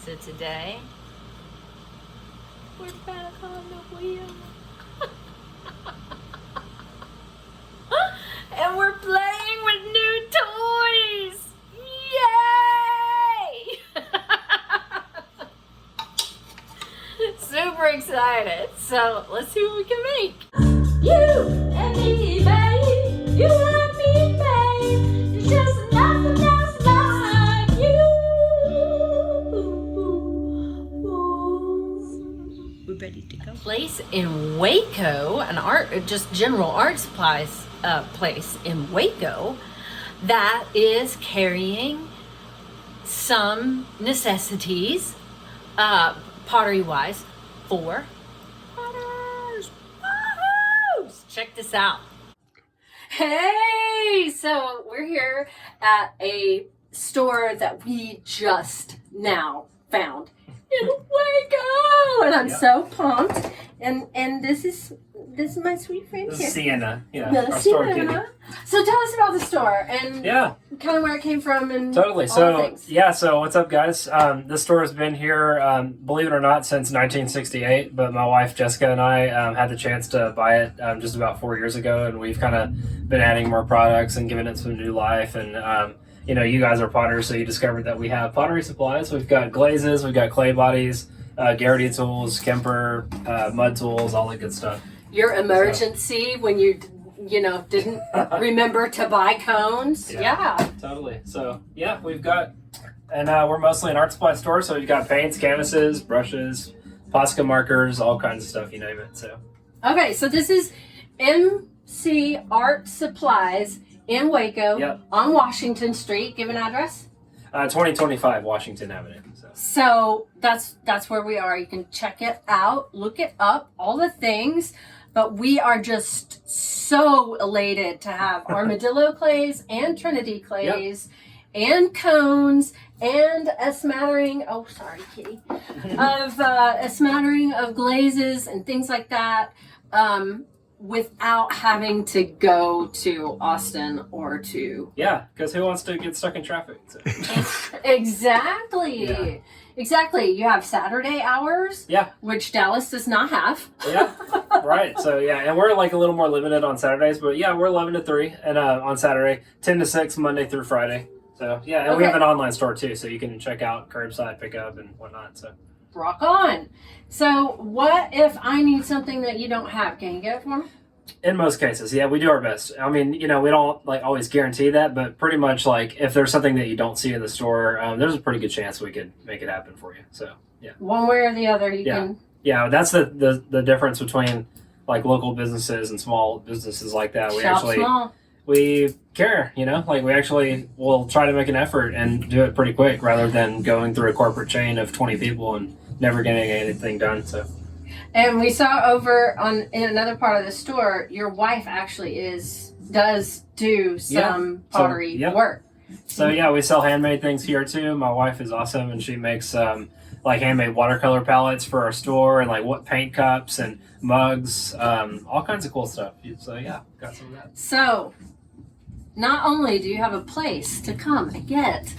So today, we're back on the wheel. And we're playing with new toys! Yay! Super excited. So let's see what we can make. You and me, babe. You and me, babe. It's just nothing else like you. We're ready to go. Place in Waco, just general art supplies place in Waco that is carrying some necessities, pottery wise, for potters. Check this out. Hey, so we're here at a store that we just now found in Waco, and I'm so pumped. And this is my sweet friend here. Sienna, our store kitty. So tell us about the store and kind of where it came from and totally. all So the things. So what's up, guys? This store has been here, believe it or not, since 1968. But my wife Jessica and I had the chance to buy it just about 4 years ago, and we've kind of been adding more products and giving it some new life. And you guys are potters, so you discovered that we have pottery supplies. We've got glazes, we've got clay bodies, Garrity tools, Kemper, mud tools, all that good stuff. Your emergency when you didn't remember to buy cones. Yeah. Totally. So we've got, and we're mostly an art supply store, so we've got paints, canvases, brushes, Posca markers, all kinds of stuff, you name it. So okay, so this is MC Art Supplies in Waco on Washington Street. Give an address. 2025 Washington Avenue. So that's where we are. You can check it out, look it up, all the things. But we are just so elated to have armadillo clays and Trinity clays and cones and a smattering, kitty, of a smattering of glazes and things like that, without having to go to Austin or to... Yeah, because who wants to get stuck in traffic? So. Exactly. Yeah. Exactly. You have Saturday hours, which Dallas does not have. Right. So, and we're like a little more limited on Saturdays, but we're 11 to 3 and on Saturday, 10 to 6, Monday through Friday. So, and we have an online store too, so you can check out curbside pickup and whatnot. So, rock on. So, what if I need something that you don't have? Can you get it for me? In most cases, we do our best. I mean, we don't like always guarantee that, but pretty much like if there's something that you don't see in the store, there's a pretty good chance we could make it happen for you. So, one way or the other, you can. Yeah, that's the difference between like local businesses and small businesses like that. We care, like we actually will try to make an effort and do it pretty quick rather than going through a corporate chain of 20 people and never getting anything done. So. And we saw over in another part of the store, your wife actually does do some pottery work. So we sell handmade things here too. My wife is awesome, and she makes like handmade watercolor palettes for our store, and like paint cups and mugs, all kinds of cool stuff. So got some of that. So not only do you have a place to come and get,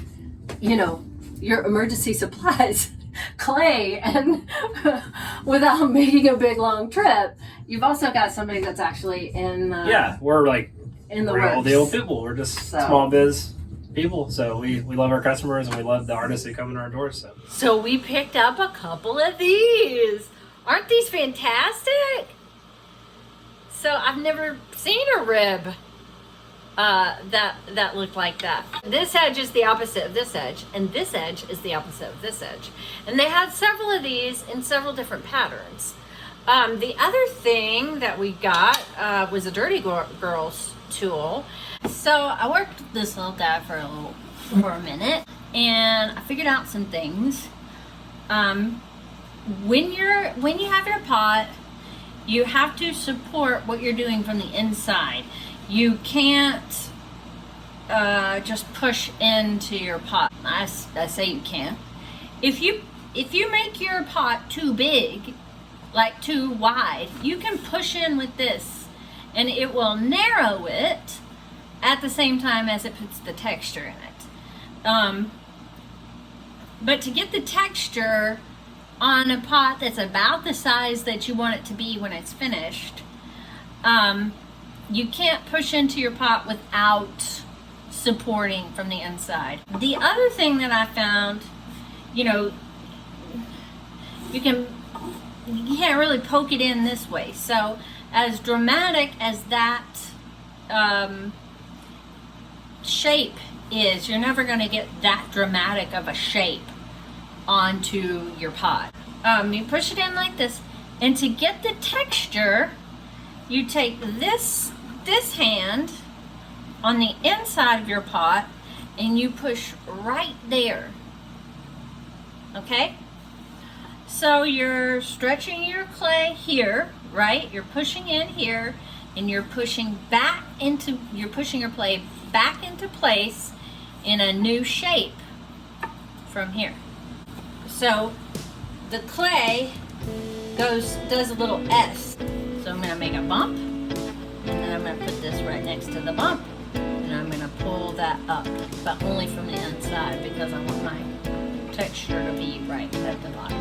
your emergency supplies, clay, and without making a big long trip, you've also got somebody that's actually in we're like in the real works. Deal people. We're just small biz people, so we love our customers and we love the artists that come in our doors. So we picked up a couple of these. Aren't these fantastic? So I've never seen a rib that looked like that. This edge is the opposite of this edge, and this edge is the opposite of this edge. And they had several of these in several different patterns. The other thing that we got was a Dirty Girls tool. So I worked with this little guy for a minute, and I figured out some things. When you have your pot, you have to support what you're doing from the inside. You can't just push into your pot. I say you can. If you make your pot too big, like too wide, you can push in with this, and it will narrow it at the same time as it puts the texture in it. But to get the texture on a pot that's about the size that you want it to be when it's finished, you can't push into your pot without supporting from the inside. The other thing that I found, you know, you can't really poke it in this way. So as dramatic as that shape is, you're never going to get that dramatic of a shape onto your pot. You push it in like this, and to get the texture, you take this hand on the inside of your pot and you push right there. Okay? So you're stretching your clay here, right? You're pushing in here, and you're pushing your clay back into place in a new shape from here. So the clay does a little S. So I'm gonna make a bump, and then I'm gonna put this right next to the bump, and I'm gonna pull that up, but only from the inside because I want my texture to be right at the bottom.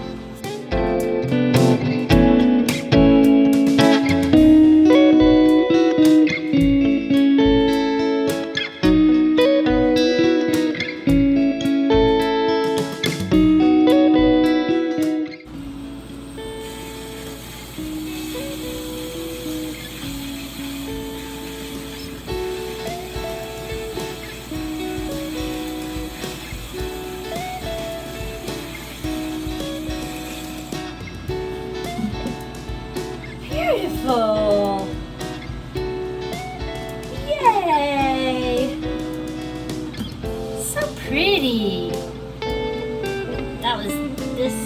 Beautiful! Yay! So pretty! That was this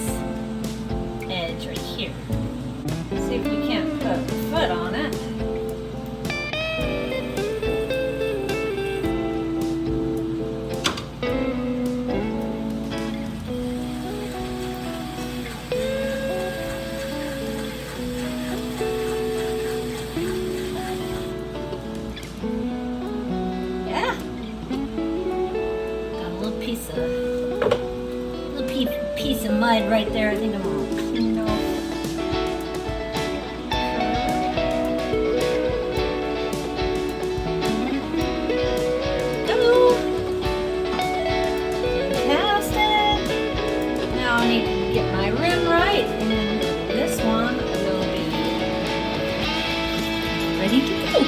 edge right here. See if we can't put a foot on it. Piece of mud right there. I think I'm gonna clean it off. Hello. Fantastic. Now I need to get my rim right, and then this one will be ready to go.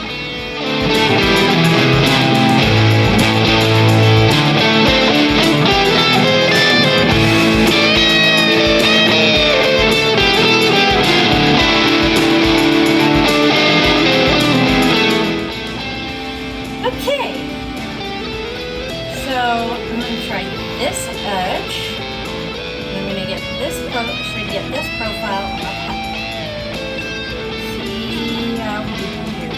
Get this profile up. See how we do here.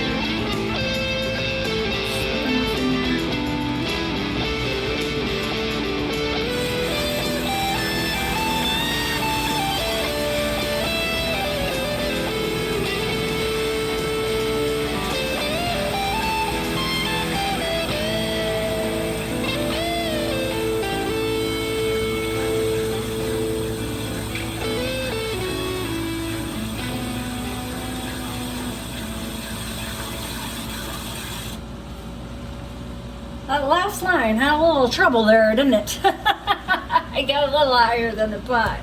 That last line had a little trouble there, didn't it? I got a little higher than the pot.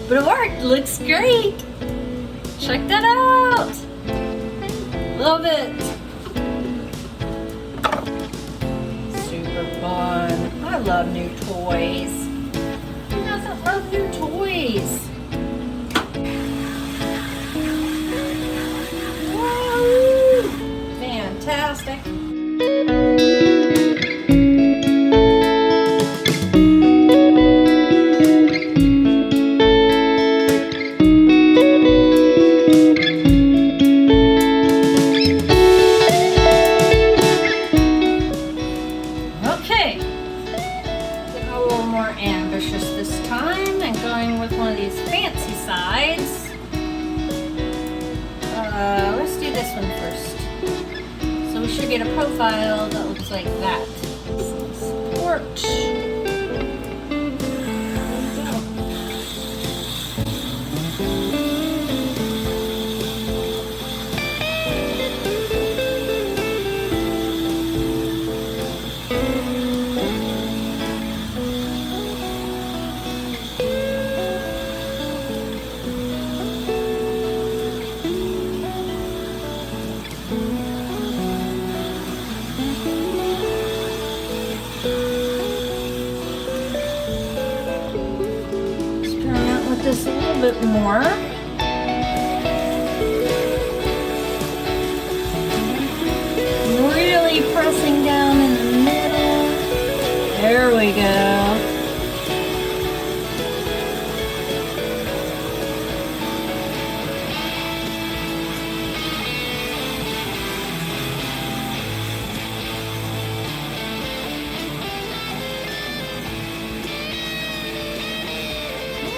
But it worked. Looks great. Check that out. Love it. Super fun. I love new toys. Who doesn't love new toys? Woo! Fantastic. Let's do this one first. So we should get a profile that looks like that. Support. this a little bit more. Really pressing down in the middle. There we go.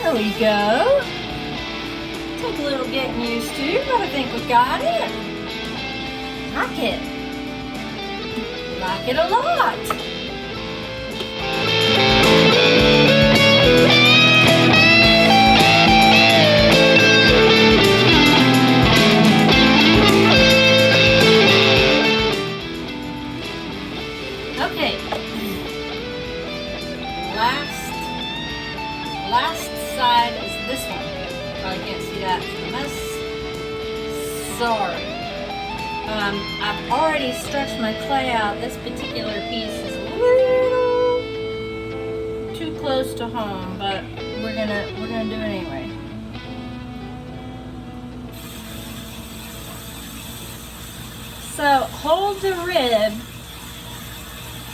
There we go. Take a little getting used to, but I think we got it. Like it. Like it a lot. Okay. Last side is this one. Probably can't see that from this. Sorry. I've already stretched my clay out. This particular piece is a little too close to home, but we're gonna do it anyway. So hold the rib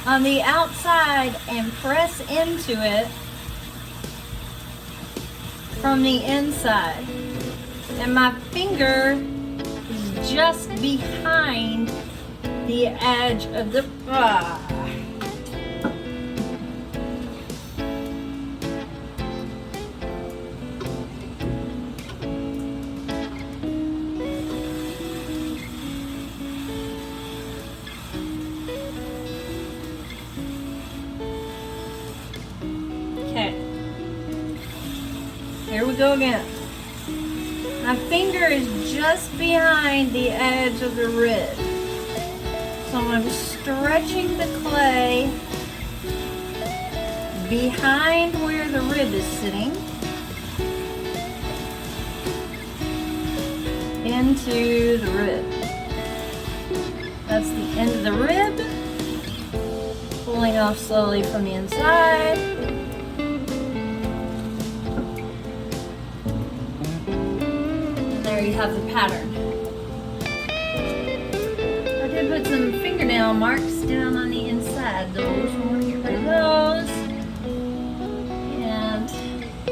on the outside and press into it from the inside. And my finger is just behind the edge of the Okay. Here we go again. My finger is just behind the edge of the rib. So I'm stretching the clay behind where the rib is sitting into the rib. That's the end of the rib. Pulling off slowly from the inside. And there you have the pattern. I did put some fingernail marks down on the inside. Those, I want to get rid of those. And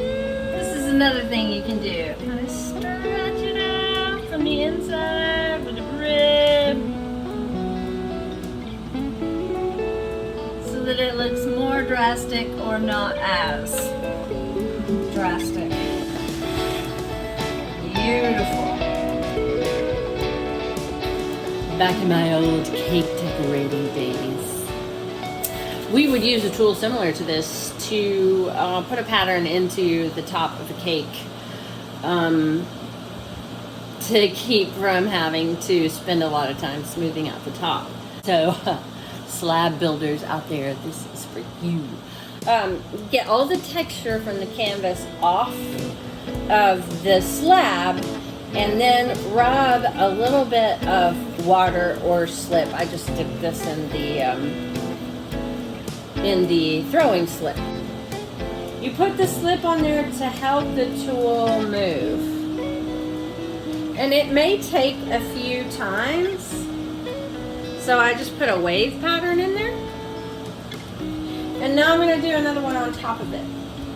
this is another thing you can do. Kind of stretch it out from the inside with the rib so that it looks more drastic or not as drastic. Beautiful. Back in my old cake decorating days, we would use a tool similar to this to put a pattern into the top of a cake to keep from having to spend a lot of time smoothing out the top. So slab builders out there, this is for you. Get all the texture from the canvas off of the slab and then rub a little bit of water or slip. I just dipped this in the throwing slip. You put the slip on there to help the tool move. And it may take a few times. So I just put a wave pattern in there. And now I'm going to do another one on top of it.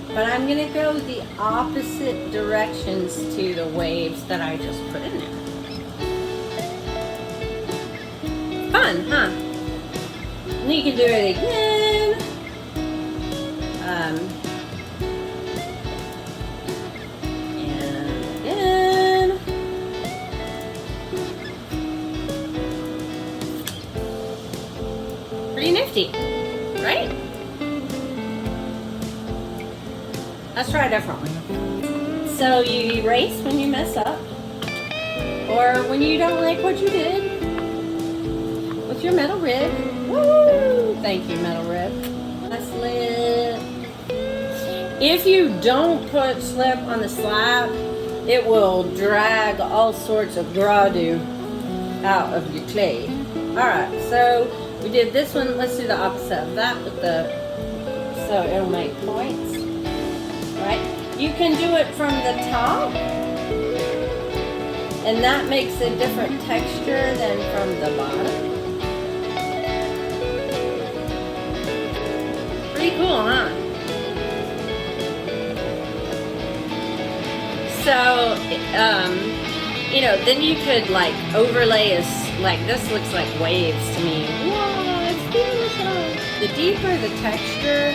But I'm going to go the opposite directions to the waves that I just put in there. Fun, huh? And you can do it again. And again. Pretty nifty, right? Let's try a different one. So you erase when you mess up, or when you don't like what you did with your metal rib. Woo! Thank you, metal rib. A slip. If you don't put slip on the slab, it will drag all sorts of gradu out of your clay. Alright, so we did this one. Let's do the opposite of that with the, so it'll make points. Right? You can do it from the top, and that makes a different texture than from the bottom. Pretty cool, huh? So, you know, then you could like overlay like this looks like waves to me. Whoa, it's beautiful. The deeper the texture,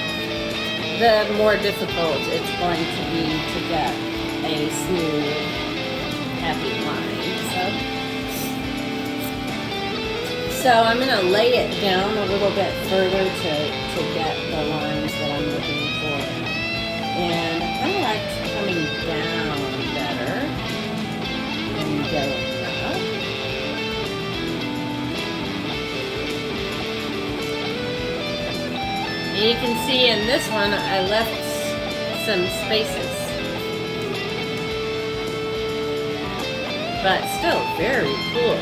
the more difficult it's going to be to get a smooth, happy line. So I'm going to lay it down a little bit further to get the lines that I'm looking for. And I kind of like coming down better and going up. You can see in this one I left some spaces, but still very cool.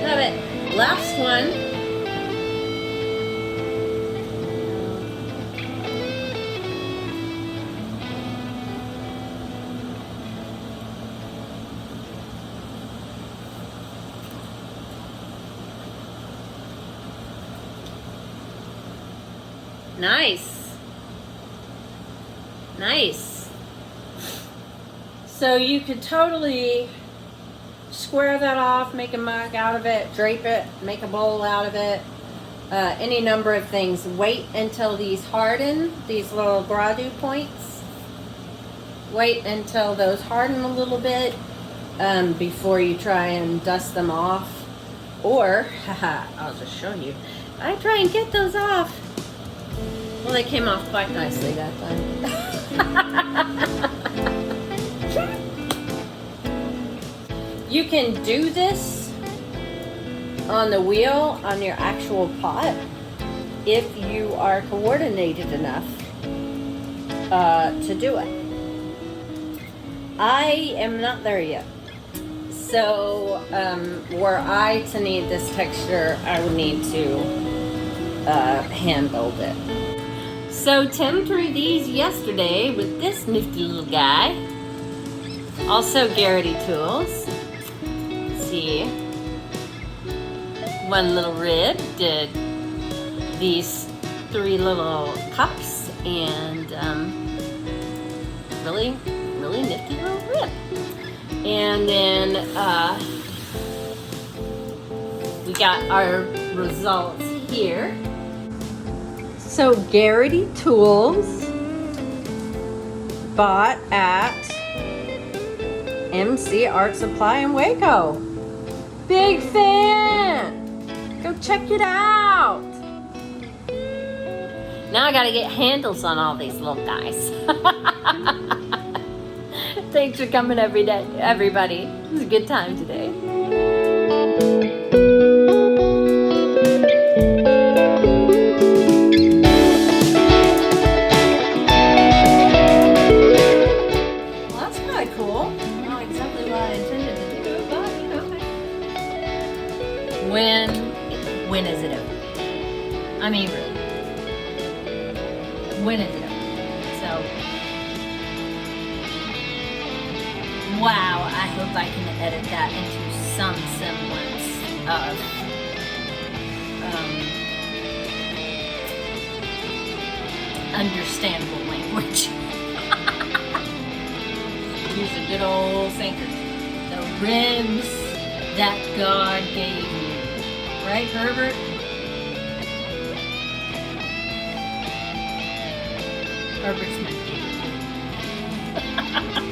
Love it. Last one. Nice. Nice. So you could totally square that off, make a mug out of it, drape it, make a bowl out of it, any number of things. Wait until these harden, these little gradu points. Wait until those harden a little bit before you try and dust them off. Or, haha, I'll just show you. I try and get those off. Well, they came off quite nicely that time. You can do this on the wheel on your actual pot if you are coordinated enough to do it. I am not there yet. So were I to need this texture, I would need to hand build it. So Tim threw these yesterday with this nifty little guy. Also Garrity tools. See, one little rib did these 3 little cups and really nifty little rib. And then we got our results here. So Garrity tools bought at MC Art Supply in Waco. Big fan! Go check it out! Now I gotta get handles on all these little guys. Thanks for coming every day, everybody. It was a good time today. Well, that's kind of cool. Not exactly what I intended to do, but you know. When is it over? I mean, really. When is it over? So, wow, I hope I can edit that into some semblance of understandable language. Use a good old finger. The ribs that God gave you. Right, Herbert? Herbert's my favorite.